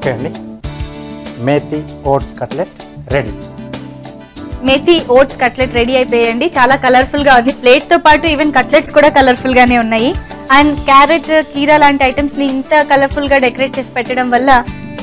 Okay అండి, methi oats cutlet ready. Methi oats cutlet ready అయిపోయాయండి. చాలా కలర్ఫుల్ గా ఉంది. ప్లేట్ తో పాటు ఈవెన్ కట్లెట్స్ కూడా కలర్ఫుల్ గానే ఉన్నాయి. అండ్ క్యారెట్, కీరా లాంటి ఐటమ్స్ ని ఇంత కలర్ఫుల్ గా డెకరేట్ చేసి పెట్టడం వల్ల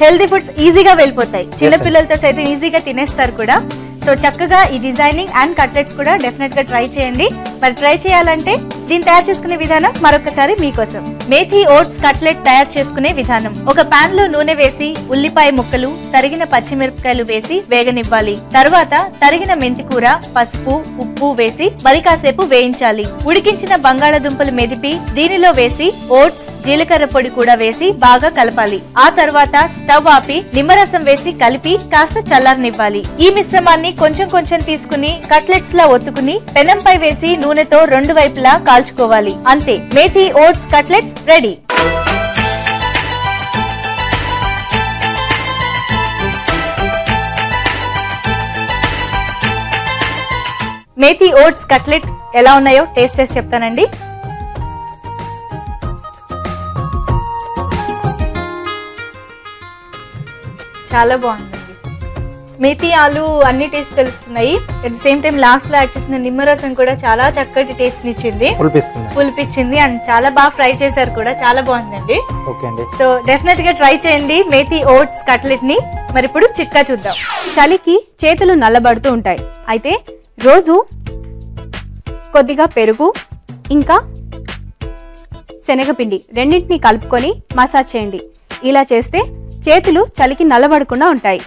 హెల్తీ ఫుడ్స్ ఈజీగా వెళ్ళిపోతాయి. చిన్నపిల్లలతో సైతం ఈజీగా తినేస్తారు కూడా. సో చక్కగా ఈ డిజైనింగ్ అండ్ కట్లెట్స్ కూడా డెఫినెట్ గా ట్రై చేయండి. మరి ట్రై చేయాలంటే దీన్ని తయారు చేసుకునే విధానం మరొకసారి మీకోసం. మేథీ ఓట్స్ కట్లెట్ తయారు చేసుకునే విధానం: ఒక పాన్ లో నూనె వేసి ఉల్లిపాయ ముక్కలు, తరిగిన పచ్చిమిరపకాయలు వేసి వేగనివ్వాలి. తర్వాత తరిగిన మెంతి కూర, పసుపు, ఉప్పు వేసి మరి కాసేపు వేయించాలి. ఉడికించిన బంగాళాదుంపలు మెదిపి దీనిలో వేసి ఓట్స్, జీలకర్ర పొడి కూడా వేసి బాగా కలపాలి. ఆ తర్వాత స్టవ్ ఆపి నిమ్మరసం వేసి కలిపి కాస్త చల్లారనివ్వాలి. ఈ మిశ్రమాన్ని కొంచెం కొంచెం తీసుకుని కట్లెట్స్ లా ఒత్తుకుని పెనంపై వేసి నూనెతో రెండు వైపులా కాల్చుకోవాలి. అంతే, methi oats cutlets ready. Methi oats cutlet ఎలా ఉన్నాయో టేస్ట్ చేసి చెప్తానండి. చాలా బాగుందండి. మేథీ ఆలు అన్ని టేస్ట్ తెలుస్తున్నాయి. At the same time last లో యాడ్ చేసిన నిమ్మరసం కూడా చాలా చక్కటి టేస్ట్ ఇచ్చింది, పులిపిచ్చింది. అండ్ చాలా బాగా ఫ్రై చేశారు కూడా, చాలా బాగుందండి. సో డెఫినెట్ గా ట్రై చేయండి మేథీ ఓట్స్ కట్లెట్ ని. మరి ఇప్పుడు చిట్కా చూద్దాం. చలికి చేతులు నల్లబడుతూ ఉంటాయి. అయితే రోజు కొద్దిగా పెరుగు ఇంకా శనగపిండి రెండింటిని కలుపుకొని మసాజ్ చేయండి. ఇలా చేస్తే చేతులు చలికి నల్లబడకుండా ఉంటాయి.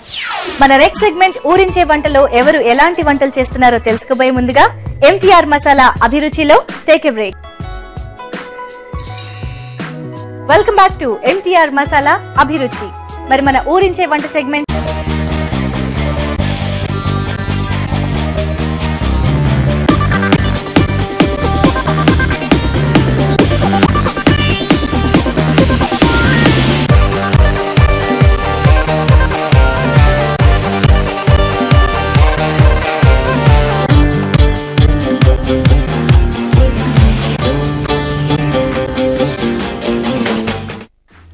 మన నెక్స్ట్ సెగ్మెంట్ ఊరించే వంటలో ఎవరు ఎలాంటి వంటలు చేస్తున్నారో తెలుసుకోబోయే ముందుగా ఎంటీఆర్ మసాలా అభిరుచిలో take a break. Welcome back to MTR Masala Abhiruchi. మరి మన ఊరించే వంట సెగ్మెంట్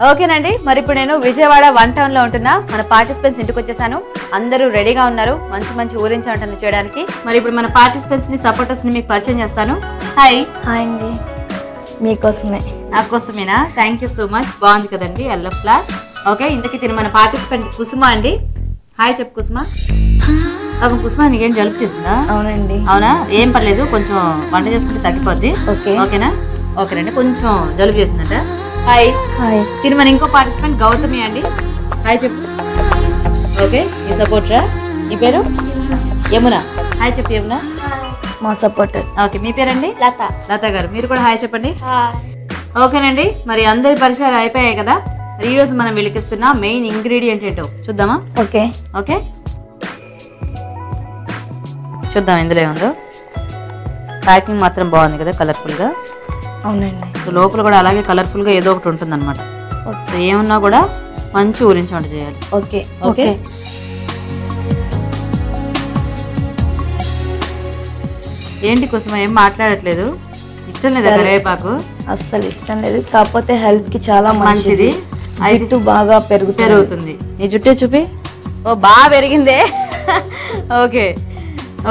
ఓకేనండి. మరి ఇప్పుడు నేను విజయవాడ వన్ టౌన్ లో ఉంటున్నా. మన పార్టిసిపెంట్స్ ఇంటికి వచ్చేసాను. అందరూ రెడీగా ఉన్నారు మంచి మంచి ఊరించి వంటలు చేయడానికి. మరి ఇప్పుడు మన పార్టిసిపెంట్స్ ని, సపోర్టర్స్ ని మీకు పరిచయం చేస్తాను. హాయ్. హాయ్ అండి. మీకోసమే. నాకోసమేనా? Thank you so much. బాగుంది కదండి ఎల్లో ఫ్లాట్. ఓకే, ఇంతకీ తిని మన పార్టిసిపెంట్ కుసుమ అండి. హాయ్ చెప్పు కుసుమ. కుసుమ నీకేం జలుబు చేస్తుందా? అవునండి. అవునా? ఏం పర్లేదు, కొంచెం వంట చేసుకుంటే తగ్గిపోద్ది. ఓకేనా? ఓకేనండి, కొంచెం జలుబు చేస్తుందంట. హాయ్. హాయ్. తిని మన ఇంకో పార్టిసిపెంట్ గౌతమి అండి. హాయ్ చెప్పు. ఓకే, మీ సపోర్టరా? మీ పేరు? యమున. హాయ్ చెప్పు యమున. మా సపోర్టర్. ఓకే, మీ పేరండి? లత. లత గారు, మీరు కూడా హాయ్ చెప్పండి. ఓకేనండి, మరి అందరి పరిచయాలు అయిపోయాయి కదా. ఈ రోజు మనం వెలికిస్తున్న మెయిన్ ఇంగ్రీడియంట్ ఏంటో చూద్దామా? ఓకే. ఓకే, చూద్దాం ఇందులో ఏముందో. ప్యాకింగ్ మాత్రం బాగుంది కదా, కలర్ఫుల్ గా. అవునండి. లోపల కూడా అలాగే కలర్ఫుల్ గా ఏదో ఒకటి ఉంటుంది అనమాట. ఏమన్నా కూడా మంచి ఊరించి వంట చేయాలి. ఓకే. ఓకే. ఏంటి కోసం ఏం మాట్లాడట్లేదు? ఇష్టం లేదా కరివేపాకు? అస్సలు ఇష్టం లేదు, కాకపోతే హెల్త్ కి చాలా మంచిది. జుట్టు బాగా పెరుగుతుంది. నీ జుట్టే చూపి. ఓ, బాగా పెరిగిందే. Okay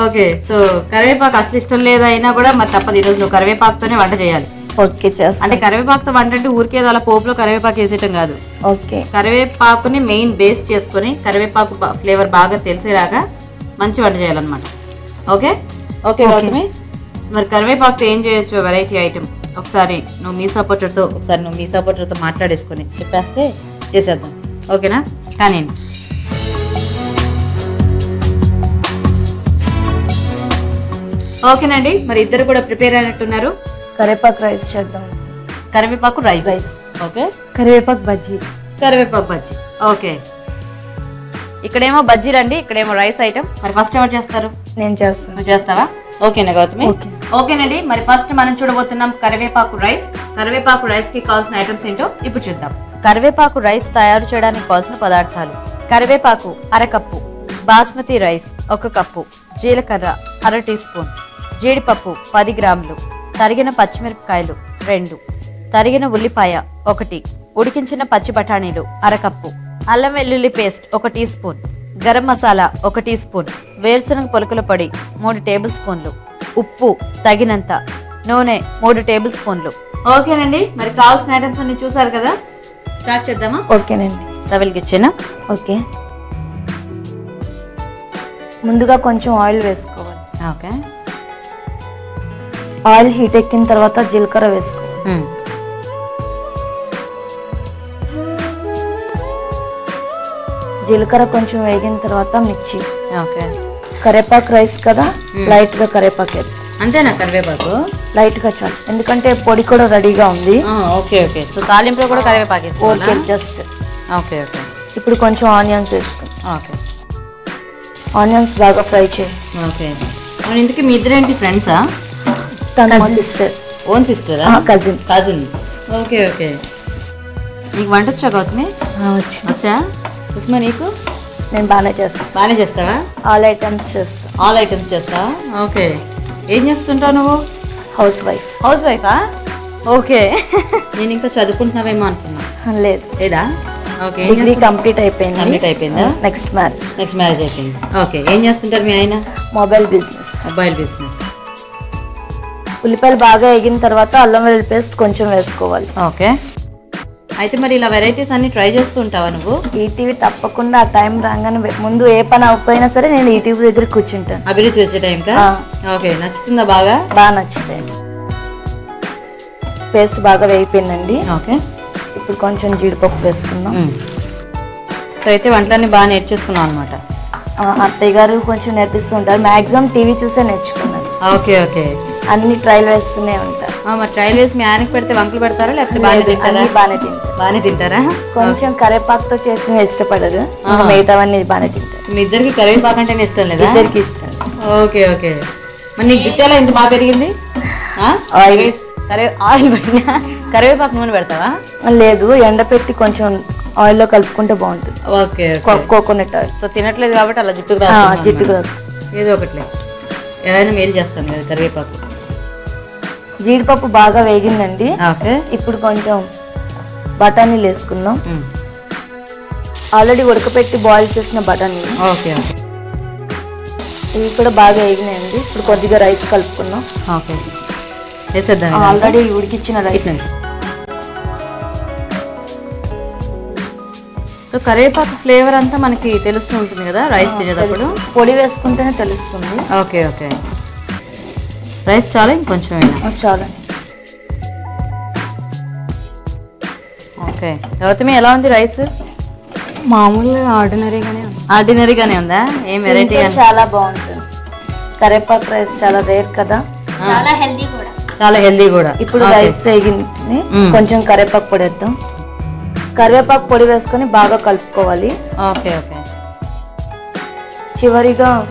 okay. సో కరివేపాకు అసలు ఇష్టం లేదైనా కూడా మరి తప్పదు, ఈరోజు నువ్వు కరివేపాకుతోనే వంట చేయాలి. ఓకే, చేస్తా. అంటే కరివేపాకుతో వంట అంటే ఊరికే అలా పోపులో కరివేపాకు వేసేయటం కాదు. ఓకే. కరివేపాకుని మెయిన్ బేస్ చేసుకుని కరివేపాకు ఫ్లేవర్ బాగా తెలిసేలాగా మంచి వంట చేయాలన్నమాట. ఓకే ఓకే గౌతమి, మరి కరివేపాకుతో ఏం చేయొచ్చు వెరైటీ ఐటమ్ ఒకసారి నువ్వు మీ సపోర్టర్తో మాట్లాడేసుకొని చెప్పేస్తే చేసేద్దాం. ఓకేనా? కానీ ఓకేనండి, మరి ఇద్దరు కూడా ప్రిపేర్ అయినట్టున్నారు. కరివేపాకు రైస్ చేద్దాం. కరివేపాకు రైస్. ఓకే. కరివేపాకు బజ్జీ. కరివేపాకు బజ్జీ. ఓకే, ఇక్కడేమో బజ్జీలు అండి, ఇక్కడేమో రైస్ ఐటమ్. మరి ఫస్ట్ ఎవరు చేస్తారు? నేను చేస్తాను. నువ్వు చేస్తావా? ఓకేనా గౌతమి? ఓకేనండి, మరి ఫస్ట్ మనం చూడబోతున్నాం కరివేపాకు రైస్. కరివేపాకు రైస్ కి కావాల్సిన ఐటమ్స్ ఏంటో ఇప్పుడు చూద్దాం. కరివేపాకు రైస్ తయారు చేయడానికి కావాల్సిన పదార్థాలు: కరివేపాకు అరకప్పు, బాస్మతి రైస్ 1 కప్పు, జీలకర్ర 1/2 టీ స్పూన్, జీడిపప్పు 10 గ్రాములు, తరిగిన పచ్చిమిరపకాయలు 2, తరిగిన ఉల్లిపాయ 1, ఉడికించిన పచ్చి బఠానీలు 1/2 కప్పు, అల్లం వెల్లుల్లి paste 1 teaspoon, garam masala 1 teaspoon, వేరుశనగ పొలుకుల పొడి 3 టేబుల్ స్పూన్లు, ఉప్పు తగినంత, నూనె 3 టేబుల్ స్పూన్లు. ఓకేనండి, మరి కావాల్సిన ఐటమ్స్ అన్ని చూసారు కదా, స్టార్ట్ చేద్దామా? ఓకేనండి. రవెల్ కిచెన్. ఓకే, ముందుగా కొంచెం ఆయిల్ వేసుకోవాలి. ఓకే. ఆయిల్ హీట్ ఎక్కిన తర్వాత జీలకర్ర వేసుకోవాలి. జీలకర్ర కొంచెం వేగిన తర్వాత మిర్చి. ఓకే. కరేపాకు రైస్ కదా, లైట్ గా కరేపాకు వేద్దాం. అంతేనా కరివేపాకు? లైట్ గా చాలు, ఎందుకంటే పొడి కూడా రెడీగా ఉంది. Okay okay. సో తాలింపులో కూడా కరివేపాకు ఓకే జస్ట్. Okay okay. ఇప్పుడు కొంచెం ఆనియన్స్ వేసుకుందాం. ఓకే. ఆనియన్స్ బాగా ఫ్రై చేయి. ఓకే. మరి ఇంతకీ మీ ఇద్దరేంటి ఫ్రెండ్సా? తన సిస్టర్. ఓన్ సిస్టరా? కజిన్. కజిన్. Okay okay. నీకు వంట వచ్చా గౌతమి? వచ్చా. సుష్మా నీకు? నేను బాగానే చేస్తాను. బాగానే చేస్తావా? ఆల్ ఐటమ్స్ చేస్తాను. ఆల్ ఐటమ్స్ చేస్తావా? ఓకే. ఏం చేస్తుంటావు నువ్వు? House wife. హౌస్ వైఫా? ఓకే. నేను ఇంకా చదువుకుంటున్నావేమో అనుకున్నా. లేదు. లేదా? ఓకే. డిగ్రీ కంప్లీట్ అయిపోయింది. కంప్లీట్ అయిపోయిందా? Next marriage. నెక్స్ట్ మ్యారేజ్ అయిపోయింది. ఓకే. ఏం చేస్తుంటారు మీ ఆయన? Mobile business. Mobile business. ఉల్లిపాయలు బాగా వేగిన తర్వాత అల్లం వెల్లుల్లి పేస్ట్ కొంచెం వేసుకోవాలి. ఓకే. అయితే మరి ఇలా వెరైటీస్ అన్ని ట్రై చేస్తూ ఉంటావా నువ్వు? ఈటీవీ తప్పకుండా ఆ టైం రాగానే ముందు ఏ పని అవ్వకపోయినా సరే నేను ఈటీవీ దగ్గర కూర్చుంటాను. అభిరుచి వచ్చే టైం కా? ఓకే. నచ్చుతుందా బాగా? బాగా నచ్చుతాయి. పేస్ట్ బాగా వేగిపోయిందండి. ఓకే. ఇప్పుడు కొంచెం జీడిపప్పు వేసుకుందాం. సో అయితే వంటలన్నీ బాగా నేర్చేసుకున్నాం అనమాట. అత్తయ్య గారు కొంచెం నేర్పిస్తూ ఉంటారు. మాక్సిమం టీవీ చూసే నేర్చుకున్నాను. Okay okay. అన్ని ట్రైల్ వేస్తూనే ఉంటారు. మరి ట్రైల్ వేసి మీ ఆయనకి పెడితే వంకలు పెడతారా లేకపోతే బాగానే తింటారా? బాగానే తింటారు. బాగానే తింటారా? కొంచెం కరేపాకుతో చేసిన ఇష్టపడరు, మిగతావన్నీ బాగానే తింటారు. మీ ఇద్దరికి కరివేపాకు అంటేనే ఇష్టం లేదా? ఇద్దరికి ఇష్టం. Okay okay. మరి నీకు జుట్టు ఎలా ఇంత బాగా పెరిగింది? ఆయిల్ పడినా కరివేపాకు నూనె పెడతావా? లేదు, ఎండపెట్టి కొంచెం ఆయిల్ లో కలుపుకుంటే బాగుంటుంది. ఓకే. Coconut oil. సో తినట్లేదు కాబట్టి అలా జుట్టుకు రాదు. ఏదో ఒకటి ఏదైనా మేలు చేస్తాను కదా కరివేపాకు. జీడిపప్పు బాగా వేగిందండి. ఓకే. ఇప్పుడు కొంచెం బఠానీలు వేసుకుందాం. ఆల్రెడీ ఉడకపెట్టి బాయిల్ చేసిన బఠానీలు. ఓకే. ఇవి కూడా బాగా వేగినాయండి. ఇప్పుడు కొద్దిగా రైస్ కలుపుకుందాం. ఓకే. వేసేద్దాం. ఆల్రెడీ ఉడికిచ్చిన రైస్. సో కరివేపాకు ఫ్లేవర్ అంతా మనకి తెలుస్తూ ఉంటుంది కదా రైస్ తినేటప్పుడు? పొడి వేసుకుంటేనే తెలుస్తుంది. Okay okay. రైస్ చాలా ఇంకొంచెం చాలా. ఓకే. గౌతమి ఎలా ఉంది రైస్? మామూలుగా ఆర్డినరీగానే ఉందా? ఏం వెరైటీ? చాలా బాగుంటుంది. కరివేపాకు రైస్ చాలా రేర్ కదా, చాలా హెల్దీ కూడా. ఇప్పుడు రైస్ వేగింది, కొంచెం కరివేపాకు పొడి వేద్దాం. కరివేపాకు పొడి వేసుకొని బాగా కలుపుకోవాలి. Okay okay. చివరిగా